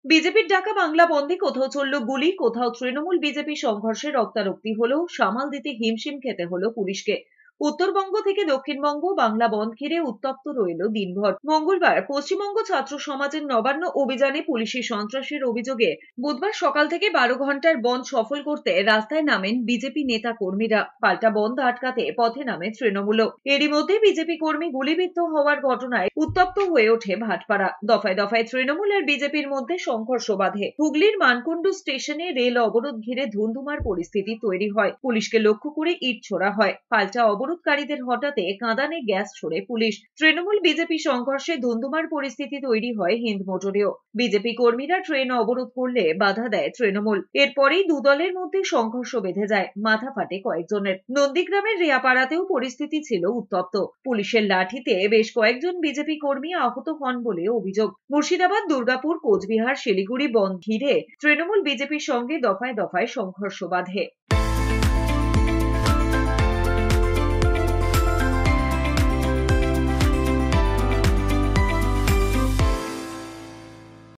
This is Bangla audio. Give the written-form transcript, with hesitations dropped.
বিজেপির ডাকা বাংলা বন্ধে কোথাও চলল গুলি, কোথাও তৃণমূল বিজেপি সংঘর্ষে রক্তারক্তি হলো, সামাল দিতে হিমশিম খেতে হলো পুলিশকে। উত্তরবঙ্গ থেকে দক্ষিণবঙ্গ বাংলা বন্ধ ঘিরে উত্তপ্ত রইল দিনভর। মঙ্গলবার পশ্চিমবঙ্গ ছাত্র সমাজের নবান্ন অভিযানে পুলিশি সন্ত্রাসের অভিযোগে বুধবার সকাল থেকে 12 ঘন্টার বন্ধ সফল করতে রাস্তায় নামেন বিজেপি নেতা কর্মীরা। পাল্টা বন্ধ আটকাতে পথে নামে তৃণমূলও। এরই মধ্যে বিজেপি কর্মী গুলিবিদ্ধ হওয়ার ঘটনায় উত্তপ্ত হয়ে ওঠে ভাটপাড়া। দফায় দফায় তৃণমূল আর বিজেপির মধ্যে সংঘর্ষ বাধে। হুগলির মানকুণ্ডু স্টেশনে রেল অবরোধ ঘিরে ধুন্ধুমার পরিস্থিতি তৈরি হয়। পুলিশকে লক্ষ্য করে ইট ছোড়া হয়। পাল্টা অবরোধকারীদের হটাতে কাঁদানে গ্যাস ছোড়ে পুলিশ। তৃণমূল বিজেপি সংঘর্ষে ধুন্ধুমার পরিস্থিতি তৈরি হয় হিন্দ মোটরেও। বিজেপি কর্মীরা ট্রেন অবরোধ করলে বাধা দেয় তৃণমূল। এরপরেই দুদলের মধ্যে সংঘর্ষ বেঁধে যায়, মাথা ফাটে কয়েকজনের। নন্দীগ্রামের রেয়াপাড়াতেও পরিস্থিতি ছিল উত্তপ্ত। পুলিশের লাঠিতে বেশ কয়েকজন বিজেপি কর্মী আহত হন বলে অভিযোগ। মুর্শিদাবাদ, দুর্গাপুর, কোচবিহার, শিলিগুড়ি বন্ধ ঘিরে তৃণমূল বিজেপির সঙ্গে দফায় দফায় সংঘর্ষ বাধে।